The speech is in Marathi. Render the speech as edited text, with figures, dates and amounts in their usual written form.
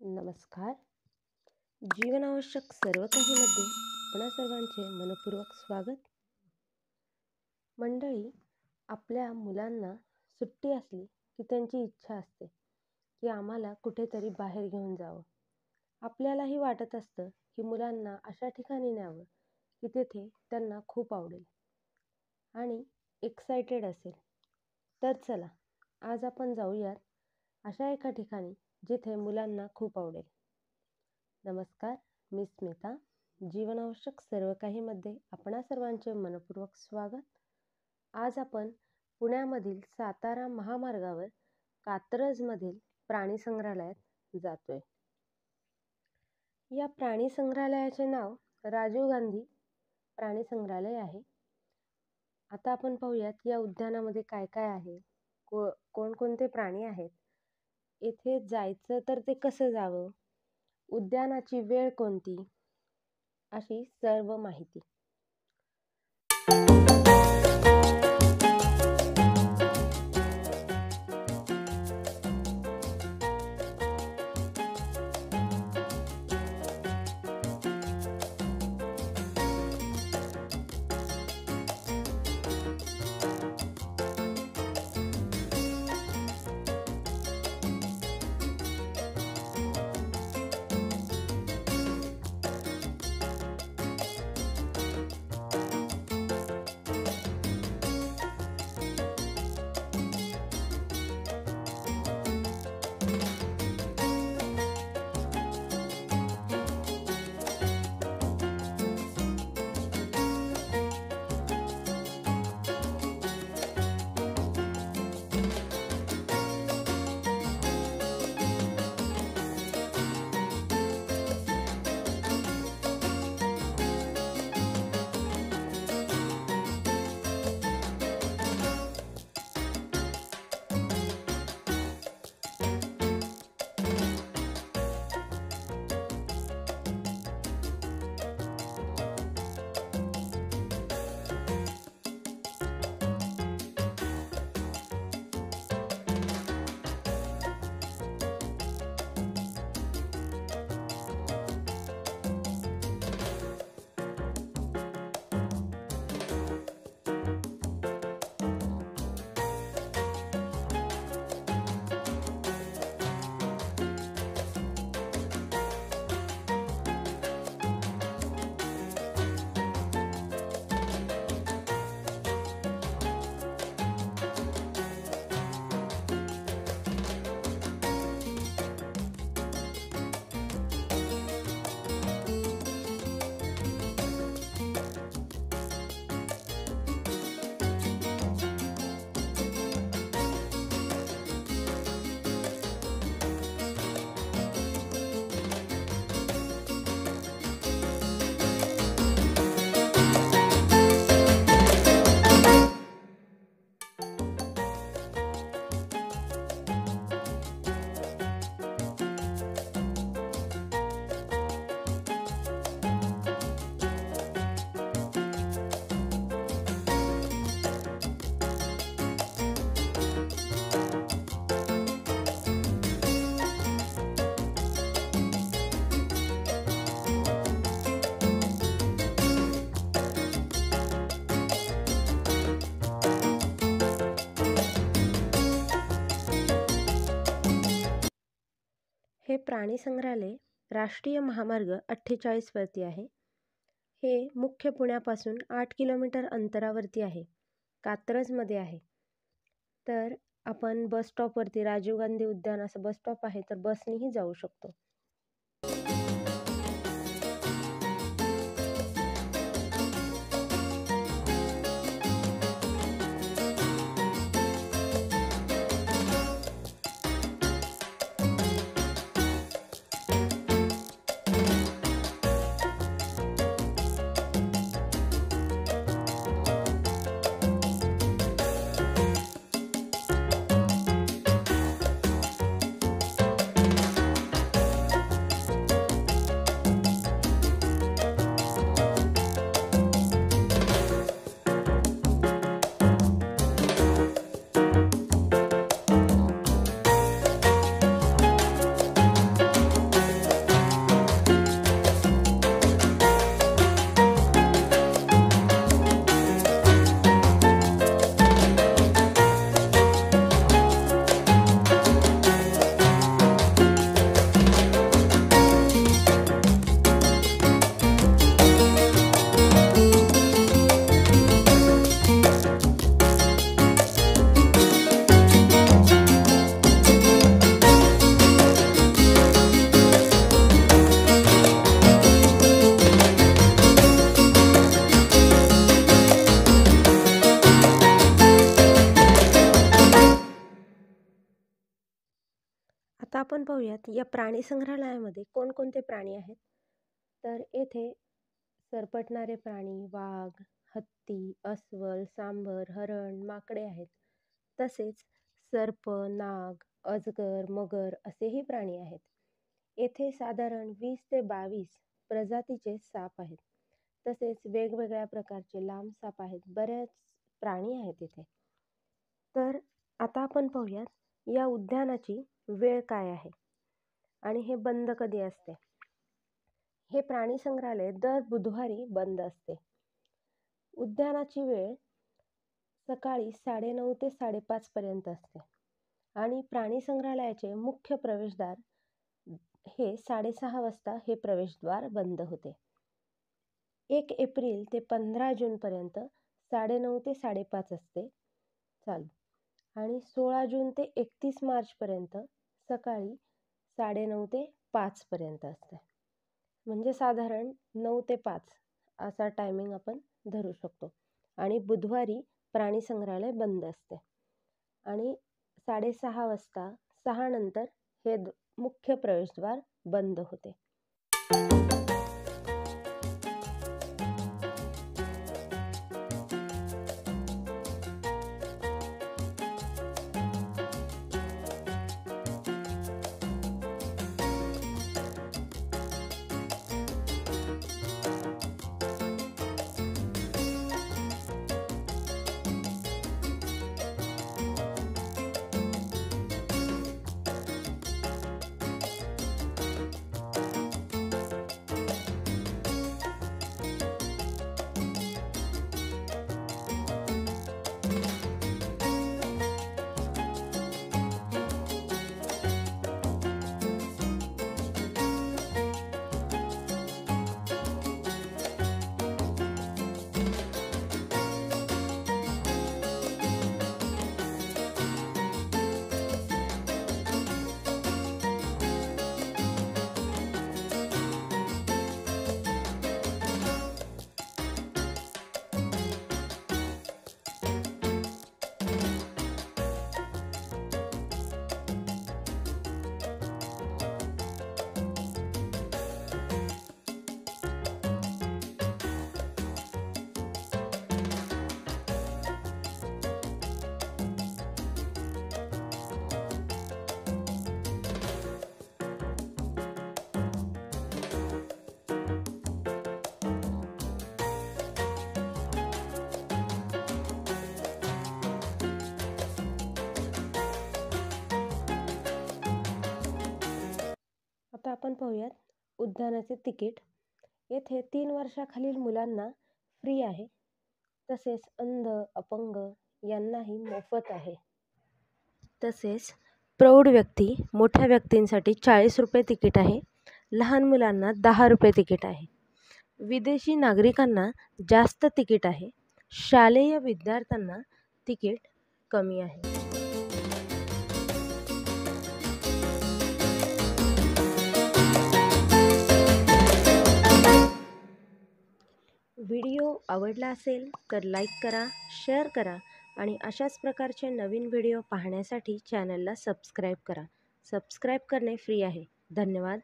नमस्कार. जीवनावश्यक सर्व काहीमध्ये आपणा सर्वांचे मनपूर्वक स्वागत. मंडळी, आपल्या मुलांना सुट्टी असली की त्यांची इच्छा असते की आम्हाला कुठेतरी बाहेर घेऊन जावं. आपल्यालाही वाटत असतं की मुलांना अशा ठिकाणी न्यावं की तिथे त्यांना खूप आवडेल आणि एक्सायटेड असेल. तर चला, आज आपण जाऊयात अशा एका ठिकाणी जिथे मुलांना खूप आवडेल. नमस्कार, मी स्मिता. जीवनावश्यक सर्व काहीमध्ये आपणा सर्वांचे मनपूर्वक स्वागत. आज आपण पुण्यामधील सातारा महामार्गावर कात्रजमधील प्राणी संग्रहालयात जातोय. या प्राणी संग्रहालयाचे नाव राजीव गांधी प्राणी संग्रहालय आहे. आता आपण पाहूयात या उद्यानामध्ये काय काय आहे, कोणकोणते प्राणी आहेत, येथे जायचं तर ते कसं जावं, उद्यानाची वेळ कोणती, अशी सर्व माहिती. हे प्राणी संग्रहालय राष्ट्रीय महामार्ग 48 वरती आहे. हे मुख्य पुण्यापासून 8 किलोमीटर अंतरावरती आहे, कात्रजमध्ये आहे. तर आपण बस स्टॉपवरती राजीव गांधी उद्यान असं बस स्टॉप आहे, तर बसनेही जाऊ शकतो. पाहूयात या प्राणी संग्रहालयामध्ये कोणकोणते प्राणी आहेत. तर येथे सरपटणारे प्राणी वाघ, हत्ती, अस्वल, सांबर, हरण, माकडे आहेत. तसेच सर्प, नाग, अजगर, मगर असेही प्राणी आहेत. येथे साधारण 20 ते 22 प्रजातीचे साप आहेत. तसेच वेगवेगळ्या प्रकारचे लांब साप आहेत. बरेच प्राणी आहेत इथे. तर आता आपण पाहूयात या उद्यानाची वेळ काय आहे आणि हे बंद कधी असते. हे प्राणी संग्रहालय दर बुधवारी बंद असते. उद्यानाची वेळ सकाळी 9:30 ते 5:30 पर्यंत असते आणि प्राणी संग्रहालयाचे मुख्य प्रवेशद्वार हे 6:30 वाजता हे प्रवेशद्वार बंद होते. 1 एप्रिल ते 15 जून पर्यंत 9:30 ते 5:30 असते चालू आणि 16 जून ते 31 मार्च पर्यंत सकाळी 9:30 ते 5 पर्यंत असते. म्हणजे साधारण 9 ते 5 असा टायमिंग आपण धरू शकतो. आणि बुधवारी प्राणी संग्रहालय बंद असते आणि 6:30 वाजता 6 नंतर हे मुख्य प्रवेशद्वार बंद होते. आता आपण पाहूयात उद्यानाचे तिकीट. येथे 3 वर्षाखालील मुलांना फ्री आहे. तसेच अंध, अपंग यांनाही मोफत आहे. तसेच प्रौढ व्यक्ती, मोठ्या व्यक्तींसाठी 40 रुपये तिकीट आहे. लहान मुलांना 10 रुपये तिकीट आहे. विदेशी नागरिकांना जास्त तिकीट आहे. शालेय विद्यार्थ्यांना तिकीट कमी आहे. व्हिडिओ आवडला असेल तर लाईक करा, शेअर करा आणि अशाच प्रकारचे नवीन व्हिडिओ पाहण्यासाठी चॅनलला सबस्क्राईब करा. सबस्क्राईब करणे फ्री आहे. धन्यवाद.